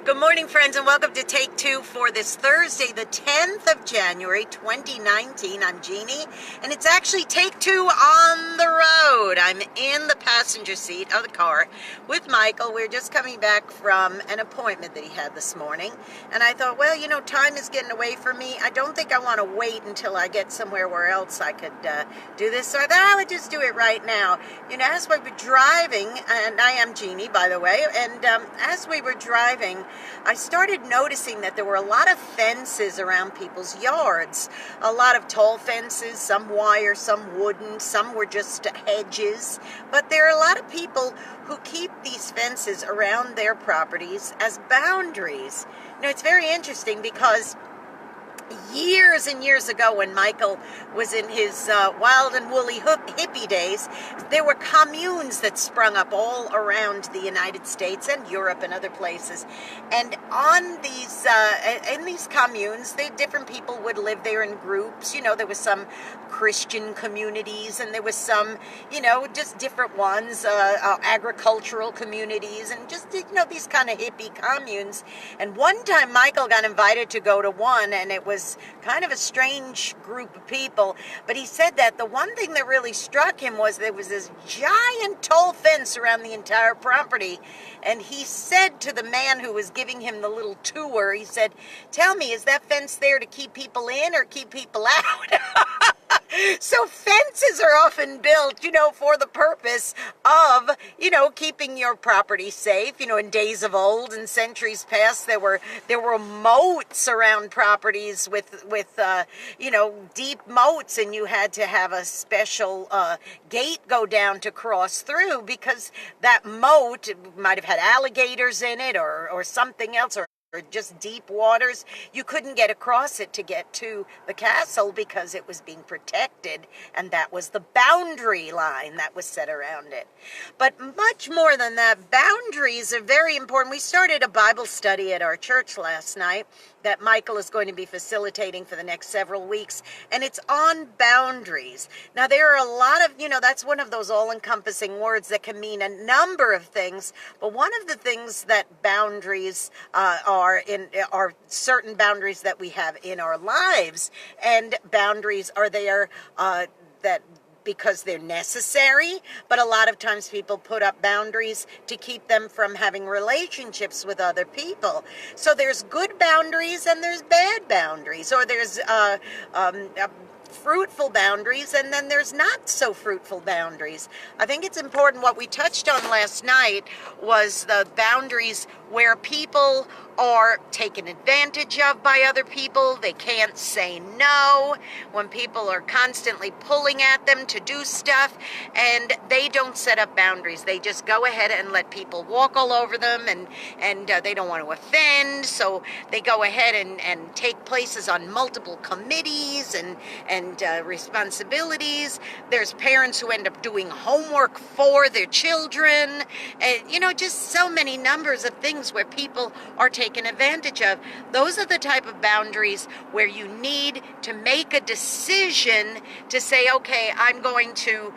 Good morning, friends, and welcome to Take Two for this Thursday, the 10th of January, 2019. I'm Jeannie, and it's actually Take Two on the road. I'm in the passenger seat of the car with Michael. We're just coming back from an appointment that he had this morning, and I thought, well, you know, time is getting away from me. I don't think I want to wait until I get somewhere where else I could do this, so I thought I would just do it right now. You know, as we were driving, and I am Jeannie, by the way, and as we were driving, I started noticing that there were a lot of fences around people's yards. A lot of tall fences, some wire, some wooden, some were just hedges. But there are a lot of people who keep these fences around their properties as boundaries. You know, it's very interesting because years and years ago, when Michael was in his wild and woolly hippie days, there were communes that sprung up all around the United States and Europe and other places. And on these, in these communes, different people would live there in groups. You know, there was some Christian communities, and there was some, you know, just different ones, agricultural communities, and just, you know, these kind of hippie communes. And one time, Michael got invited to go to one, and it was kind of a strange group of people, but he said that the one thing that really struck him was there was this giant tall fence around the entire property, and he said to the man who was giving him the little tour, he said, "Tell me, is that fence there to keep people in or keep people out?" So fences are often built, you know, for the purpose of, you know, keeping your property safe. You know, in days of old and centuries past, there were moats around properties with you know, deep moats, and you had to have a special gate go down to cross through, because that moat might have had alligators in it or something else, or just deep waters. You couldn't get across it to get to the castle because it was being protected, and that was the boundary line that was set around it. But much more than that, boundaries are very important. We started a Bible study at our church last night that Michael is going to be facilitating for the next several weeks, and it's on boundaries. Now, there are a lot of, you know, that's one of those all-encompassing words that can mean a number of things, but one of the things that boundaries are certain boundaries that we have in our lives, and boundaries are there that because they're necessary, but a lot of times people put up boundaries to keep them from having relationships with other people. So there's good boundaries and there's bad boundaries, or there's fruitful boundaries, and then there's not so fruitful boundaries. I think it's important. What we touched on last night was the boundaries where people are taken advantage of by other people. They can't say no when people are constantly pulling at them to do stuff, and they don't set up boundaries. They just go ahead and let people walk all over them, and they don't want to offend, so they go ahead and take places on multiple committees and responsibilities. There's parents who end up doing homework for their children, and, you know, just so many numbers of things where people are taken advantage of. Those are the type of boundaries where you need to make a decision to say, okay, I'm going to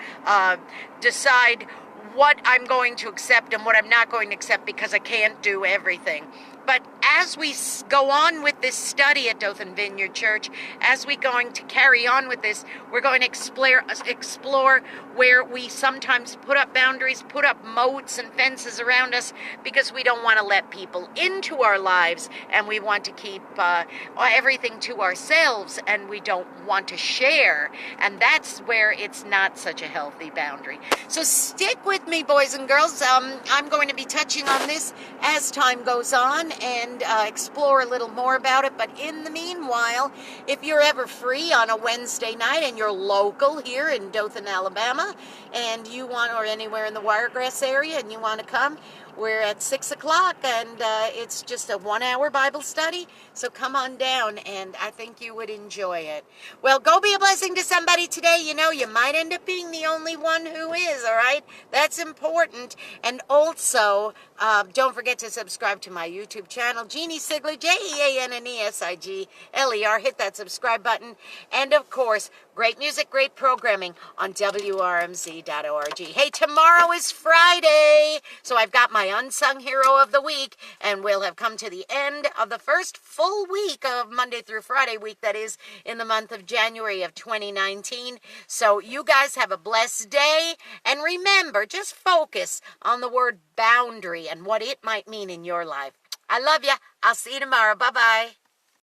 decide what I'm going to accept and what I'm not going to accept, because I can't do everything. But as we go on with this study at Dothan Vineyard Church, as we're going to carry on with this, we're going to explore where we sometimes put up boundaries, put up moats and fences around us, because we don't want to let people into our lives, and we want to keep everything to ourselves, and we don't want to share. And that's where it's not such a healthy boundary. So stick with me, boys and girls. I'm going to be touching on this as time goes on, and explore a little more about it. But in the meanwhile, if you're ever free on a Wednesday night and you're local here in Dothan, Alabama, and you want, or anywhere in the Wiregrass area, and you want to come, we're at 6 o'clock, and it's just a 1-hour Bible study, so come on down, and I think you would enjoy it. Well, go be a blessing to somebody today. You know, you might end up being the only one who is, all right? That's important. And also, don't forget to subscribe to my YouTube channel, Jeannie Sigler, JeanneSigler. Hit that subscribe button. And, of course, great music, great programming on WRMZ.org. Hey, tomorrow is Friday, so I've got my unsung hero of the week, and we'll have come to the end of the first full week of Monday through Friday week, that is, in the month of January of 2019. So you guys have a blessed day, and remember, just focus on the word boundary and what it might mean in your life. I love you. I'll see you tomorrow. Bye-bye.